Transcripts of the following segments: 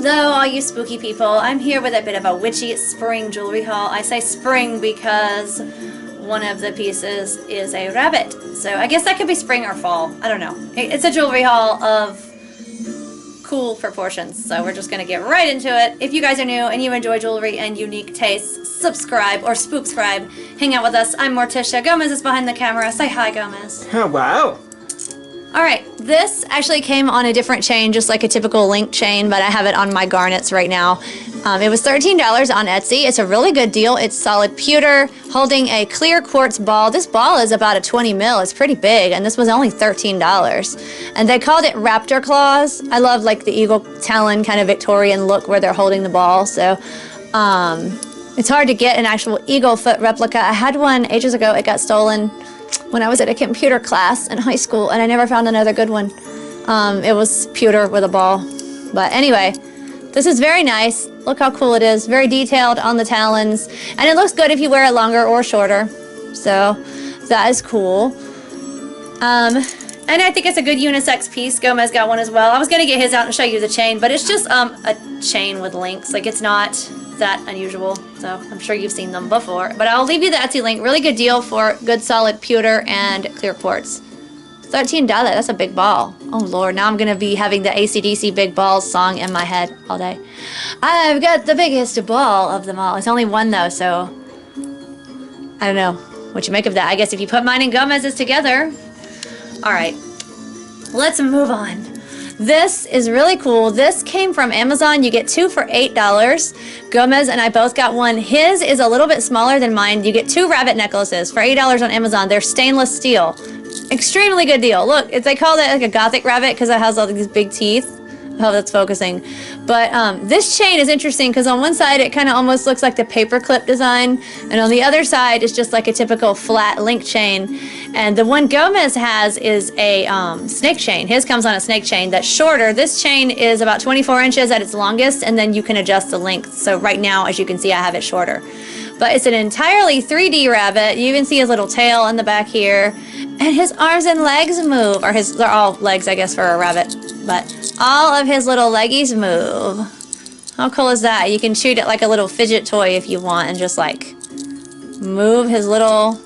Hello all you spooky people, I'm here with a bit of a witchy spring jewelry haul. I say spring because one of the pieces is a rabbit, so I guess that could be spring or fall, I don't know. It's a jewelry haul of cool proportions, so we're just gonna get right into it. If you guys are new and you enjoy jewelry and unique tastes, subscribe or spookscribe, hang out with us. I'm Morticia, Gomez is behind the camera. Say hi, Gomez. Oh, wow. Alright, this actually came on a different chain, just like a typical link chain, but I have it on my garnets right now. It was $13 on Etsy. It's a really good deal. It's solid pewter, holding a clear quartz ball. This ball is about a 20 mil. It's pretty big, and this was only $13. And they called it raptor claws. I love like the eagle talon kind of Victorian look where they're holding the ball, so it's hard to get an actual eagle foot replica. I had one ages ago. It got stolen when I was at a computer class in high school, and I never found another good one. It was pewter with a ball. But anyway, this is very nice. Look how cool it is. Very detailed on the talons. And it looks good if you wear it longer or shorter. So that is cool. And I think it's a good unisex piece. Gomez got one as well. I was going to get his out and show you the chain, but it's just a chain with links. Like, it's not that unusual, so I'm sure you've seen them before. But I'll leave you the Etsy link. Really good deal for good solid pewter and clear quartz. $13, that's a big ball. Oh Lord, now I'm gonna be having the AC/DC Big Balls song in my head all day. I've got the biggest ball of them all. It's only one though, so I don't know what you make of that. I guess if you put mine and Gomez's together. Alright, let's move on. This is really cool. This came from Amazon. You get two for $8. Gomez and I both got one. His is a little bit smaller than mine. You get two rabbit necklaces for $8 on Amazon. They're stainless steel. Extremely good deal. Look, they call it like a gothic rabbit because it has all these big teeth. I hope that's focusing. But this chain is interesting because on one side it kind of almost looks like the paperclip design, and on the other side it's just like a typical flat link chain. And the one Gomez has is a snake chain. His comes on a snake chain that's shorter. This chain is about 24 inches at its longest, and then you can adjust the length. So right now, as you can see, I have it shorter. But it's an entirely 3D rabbit. You even see his little tail on the back here. And his arms and legs move. Or they're all legs, I guess, for a rabbit. But all of his little leggies move. How cool is that? You can treat it like a little fidget toy if you want and just like move his little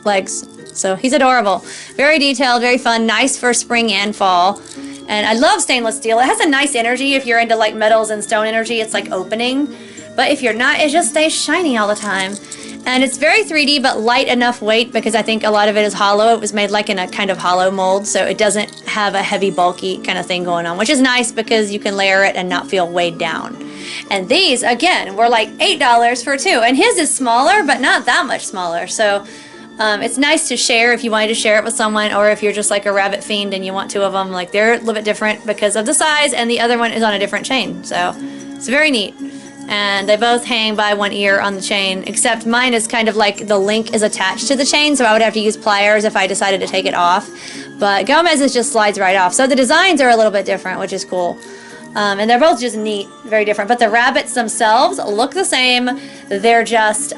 legs. So he's adorable. Very detailed, very fun, nice for spring and fall. And I love stainless steel. It has a nice energy if you're into like metals and stone energy. It's like opening. But if you're not, it just stays shiny all the time. And it's very 3D, but light enough weight because I think a lot of it is hollow. It was made like in a kind of hollow mold, so it doesn't have a heavy, bulky kind of thing going on, which is nice because you can layer it and not feel weighed down. And these, again, were like $8 for two. And his is smaller, but not that much smaller. So it's nice to share if you wanted to share it with someone, or if you're just like a rabbit fiend and you want two of them. Like, they're a little bit different because of the size, and the other one is on a different chain. So it's very neat. And they both hang by one ear on the chain, except mine is kind of like the link is attached to the chain, so I would have to use pliers if I decided to take it off. But Gomez's just slides right off. So the designs are a little bit different, which is cool. And they're both just neat, very different. But the rabbits themselves look the same. They're just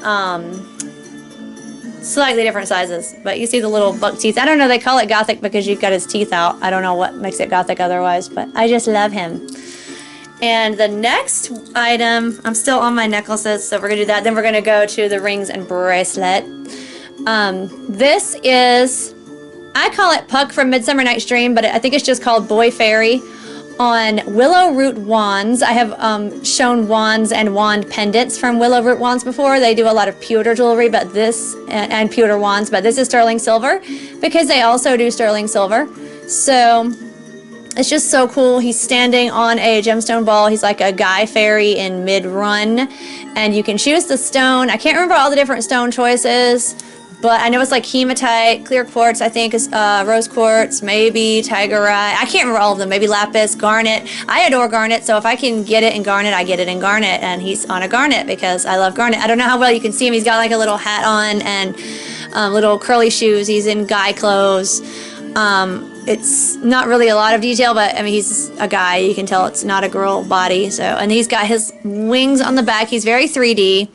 slightly different sizes. But you see the little buck teeth. I don't know, they call it gothic because you've got his teeth out. I don't know what makes it gothic otherwise, but I just love him. And the next item, I'm still on my necklaces, so we're going to do that. Then we're going to go to the rings and bracelet. This is, I call it Puck from Midsummer Night's Dream, but I think it's just called Boy Fairy on Willowroot wands. I have shown wands and wand pendants from Willowroot wands before. They do a lot of pewter jewelry, but this, and pewter wands, but this is sterling silver because they also do sterling silver. So it's just so cool. He's standing on a gemstone ball. He's like a guy fairy in mid-run. And you can choose the stone. I can't remember all the different stone choices, but I know it's like hematite, clear quartz, I think, is rose quartz, maybe tigerite. I can't remember all of them. Maybe lapis, garnet. I adore garnet, so if I can get it in garnet, I get it in garnet. And he's on a garnet because I love garnet. I don't know how well you can see him. He's got like a little hat on and little curly shoes. He's in guy clothes. It's not really a lot of detail, but I mean, he's a guy. You can tell it's not a girl body. So, and he's got his wings on the back. He's very 3D,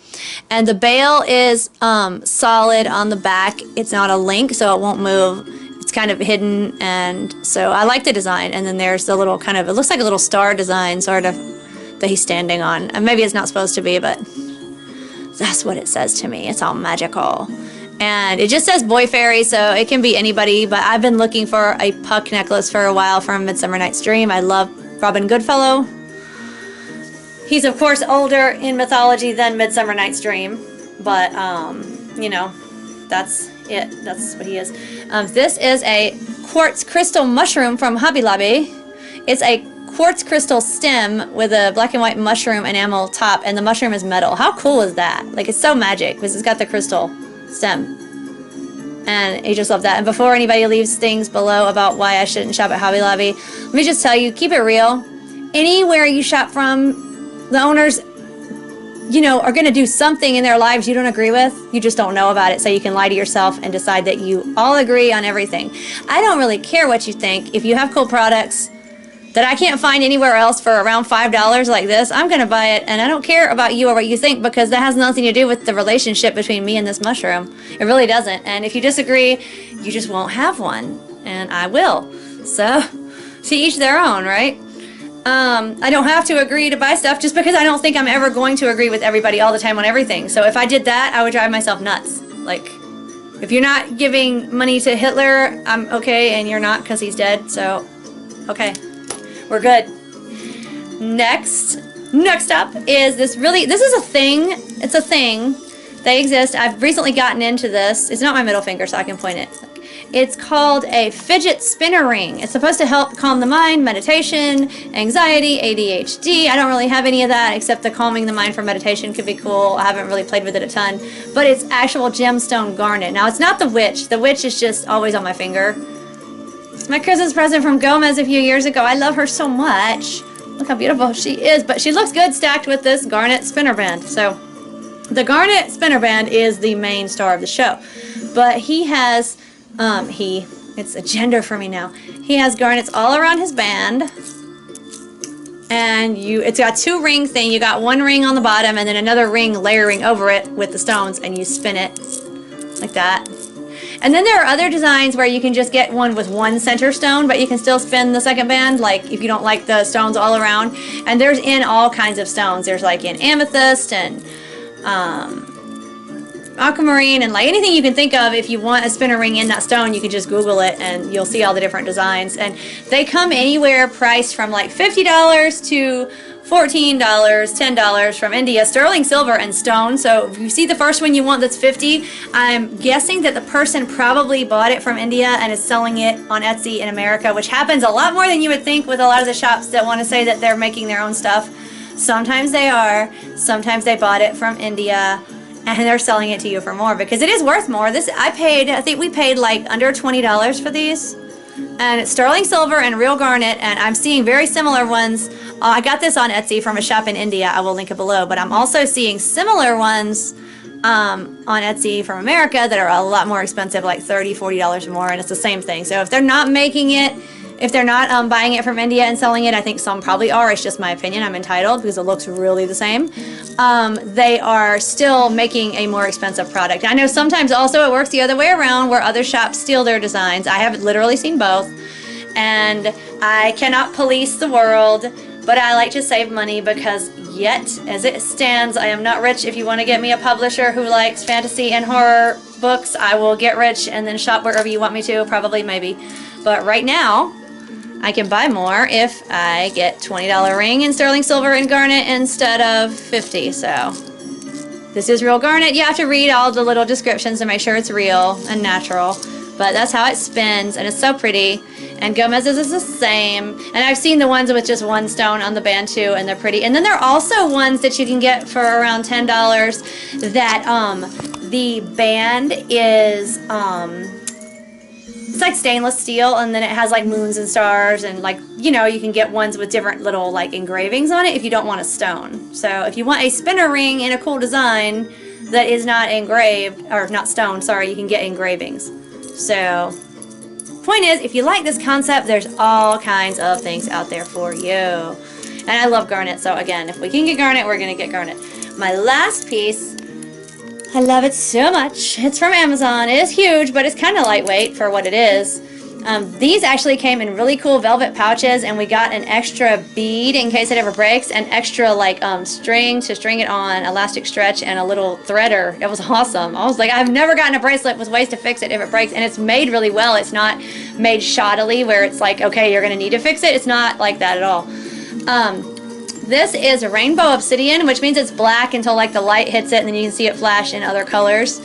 and the bail is solid on the back. It's not a link, so it won't move. It's kind of hidden, and so I like the design. And then there's the little kind of, it looks like a little star design, sort of, that he's standing on. And maybe it's not supposed to be, but that's what it says to me. It's all magical. And it just says boy fairy, so it can be anybody, but I've been looking for a puck necklace for a while from Midsummer Night's Dream. I love Robin Goodfellow. He's, of course, older in mythology than Midsummer Night's Dream, but, you know, that's it. That's what he is. This is a quartz crystal mushroom from Hobby Lobby. It's a quartz crystal stem with a black and white mushroom enamel top, and the mushroom is metal. How cool is that? Like, it's so magic because it's got the crystal stem. And I just love that. And before anybody leaves things below about why I shouldn't shop at Hobby Lobby, let me just tell you, keep it real. Anywhere you shop from, the owners, you know, are going to do something in their lives you don't agree with. You just don't know about it, so you can lie to yourself and decide that you all agree on everything. I don't really care what you think. If you have cool products that I can't find anywhere else for around $5 like this, I'm going to buy it, and I don't care about you or what you think, because that has nothing to do with the relationship between me and this mushroom. It really doesn't. And if you disagree, you just won't have one, and I will. So, to each their own, right? I don't have to agree to buy stuff just because I don't think I'm ever going to agree with everybody all the time on everything. So if I did that, I would drive myself nuts. Like, if you're not giving money to Hitler, I'm okay, and you're not because he's dead, so okay. We're good. Next up is this is a thing. It's a thing. They exist. I've recently gotten into this. It's not my middle finger, so I can point it. It's called a Fidget spinner ring. It's supposed to help calm the mind, meditation, anxiety, ADHD. I don't really have any of that, except the calming the mind for meditation could be cool. I haven't really played with it a ton. But it's actual gemstone garnet. Now, it's not the witch. The witch is just always on my finger. My Christmas present from Gomez a few years ago. I love her so much. Look how beautiful she is. But she looks good stacked with this garnet spinner band. So the garnet spinner band is the main star of the show. But he has, it's a gender for me now. He has garnets all around his band. And it's got two ring thing. You got one ring on the bottom and then another ring layering over it with the stones. And you spin it like that. And then there are other designs where you can just get one with one center stone, but you can still spin the second band, like if you don't like the stones all around. And there's in all kinds of stones. There's like in amethyst and aquamarine and like anything you can think of. If you want a spinner ring in that stone, you can just Google it and you'll see all the different designs. And they come anywhere priced from like $50 to $14, $10 from India, sterling silver and stone. So if you see the first one you want that's $50, I'm guessing that the person probably bought it from India and is selling it on Etsy in America, which happens a lot more than you would think with a lot of the shops that want to say that they're making their own stuff. Sometimes they are, sometimes they bought it from India and they're selling it to you for more because it is worth more. I think we paid like under $20 for these. And it's sterling silver and real garnet, and I'm seeing very similar ones. I got this on Etsy from a shop in India. I will link it below, but I'm also seeing similar ones on Etsy from America that are a lot more expensive, like $30, $40 more, and it's the same thing. So if they're not making it, if they're not buying it from India and selling it, I think some probably are. It's just my opinion. I'm entitled because it looks really the same. They are still making a more expensive product. I know sometimes also it works the other way around where other shops steal their designs. I have literally seen both. And I cannot police the world, but I like to save money because yet, as it stands, I am not rich. If you want to get me a publisher who likes fantasy and horror books, I will get rich and then shop wherever you want me to, probably, maybe. But right now, I can buy more if I get $20 ring in sterling silver and garnet instead of $50. So this is real garnet. You have to read all the little descriptions to make sure it's real and natural. But that's how it spins, and it's so pretty. And Gomez's is the same. And I've seen the ones with just one stone on the band too, and they're pretty. And then there are also ones that you can get for around $10 that the band is it's like stainless steel, and then it has like moons and stars, and like, you know, you can get ones with different little like engravings on it if you don't want a stone. So if you want a spinner ring in a cool design that is not engraved, or not stone, sorry, you can get engravings. So point is, if you like this concept, there's all kinds of things out there for you. And I love garnet, so again, if we can get garnet, we're gonna get garnet. My last piece, I love it so much. It's from Amazon. It is huge, but it's kind of lightweight for what it is. These actually came in really cool velvet pouches, and we got an extra bead in case it ever breaks, and extra like string to string it on, elastic stretch, and a little threader. It was awesome. I was like, I've never gotten a bracelet with ways to fix it if it breaks, and it's made really well. It's not made shoddily where it's like, okay, you're gonna need to fix it. It's not like that at all. This is a rainbow obsidian, which means it's black until like the light hits it, and then you can see it flash in other colors.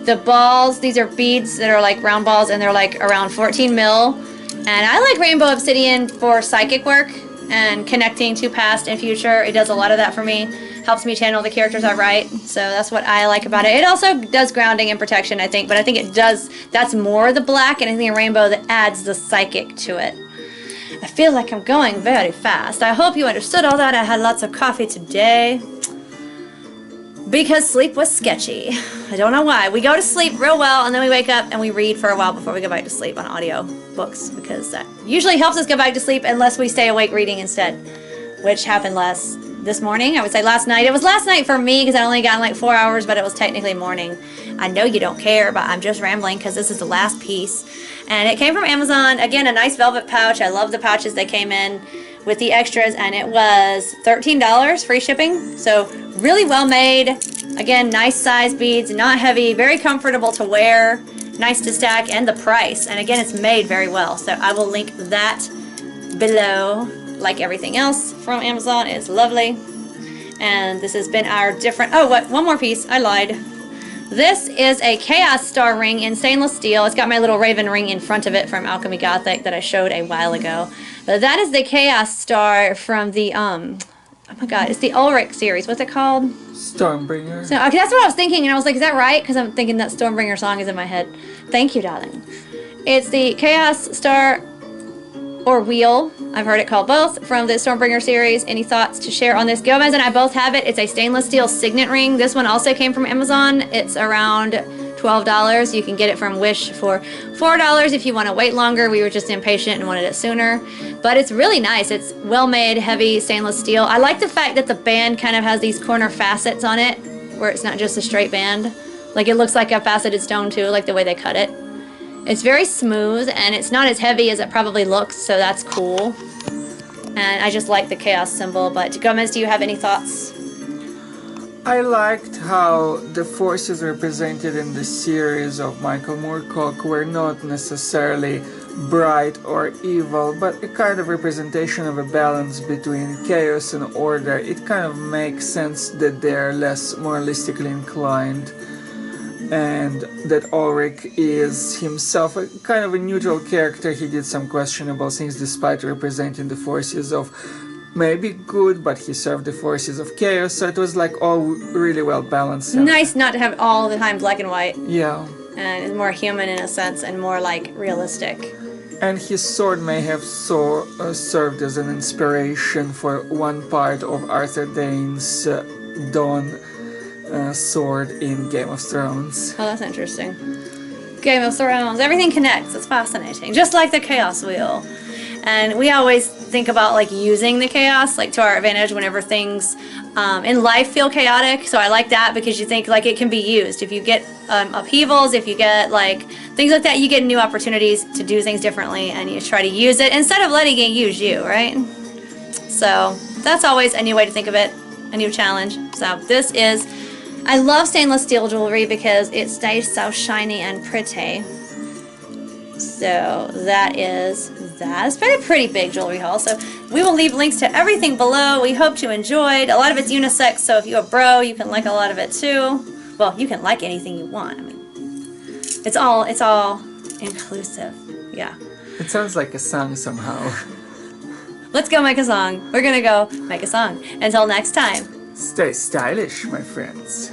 The balls, these are beads that are like round balls, and they're like around 14 mil. And I like rainbow obsidian for psychic work and connecting to past and future. It does a lot of that for me. Helps me channel the characters I write. So that's what I like about it. It also does grounding and protection, I think. But I think it does, that's more the black, and I think a rainbow that adds the psychic to it. I feel like I'm going very fast. I hope you understood all that. I had lots of coffee today. Because sleep was sketchy. I don't know why. We go to sleep real well, and then we wake up and we read for a while before we go back to sleep on audio books, because that usually helps us go back to sleep unless we stay awake reading instead, which happened this morning. I would say last night. It was last night for me because I only got like 4 hours, but it was technically morning. I know you don't care, but I'm just rambling because this is the last piece. And it came from Amazon. Again, a nice velvet pouch. I love the pouches they came in with the extras, and it was $13 free shipping. So really well made. Again, nice size beads, not heavy, very comfortable to wear, nice to stack, and the price. And again, it's made very well. So I will link that below. Like everything else from Amazon, it's lovely. And this has been our different, oh, what, one more piece, I lied. This is a Chaos Star ring in stainless steel. It's got my little raven ring in front of it from Alchemy Gothic that I showed a while ago. But that is the Chaos Star from the, oh my god, it's the Ulrich series. What's it called? Stormbringer. So, okay, that's what I was thinking, and I was like, is that right? Because I'm thinking that Stormbringer song is in my head. Thank you, darling. It's the Chaos Star or Wheel, I've heard it called both, from the Stormbringer series. Any thoughts to share on this? Gomez and I both have it. It's a stainless steel signet ring. This one also came from Amazon. It's around $12. You can get it from Wish for $4 if you want to wait longer. We were just impatient and wanted it sooner. But it's really nice. It's well-made, heavy stainless steel. I like the fact that the band kind of has these corner facets on it, where it's not just a straight band. Like, it looks like a faceted stone too, like the way they cut it. It's very smooth, and it's not as heavy as it probably looks, so that's cool. And I just like the chaos symbol. But Gomez, do you have any thoughts? I liked how the forces represented in the series of Michael Moorcock were not necessarily bright or evil, but a kind of representation of a balance between chaos and order. It kind of makes sense that they're less moralistically inclined, and that Ulrich is himself a kind of a neutral character. He did some questionable things despite representing the forces of maybe good, but he served the forces of chaos, so it was like all really well balanced. Nice not to have all the time black and white. Yeah. And it's more human in a sense, and more like realistic. And his sword may have served as an inspiration for one part of Arthur Dane's Dawn sword in Game of Thrones. Oh, that's interesting. Game of Thrones. Everything connects. It's fascinating. Just like the Chaos Wheel. And we always think about like using the chaos like to our advantage whenever things in life feel chaotic. So I like that because you think like it can be used. If you get upheavals, if you get like things like that, you get new opportunities to do things differently, and you try to use it instead of letting it use you, right? So that's always a new way to think of it, a new challenge. So this is, I love stainless steel jewelry because it stays so shiny and pretty. So that is that. It's been a pretty big jewelry haul. So we will leave links to everything below. We hope you enjoyed. A lot of it's unisex, so if you're a bro, you can like a lot of it too. Well, you can like anything you want. I mean, it's all inclusive. Yeah. It sounds like a song somehow. Let's go make a song. We're gonna go make a song. Until next time. Stay stylish, my friends.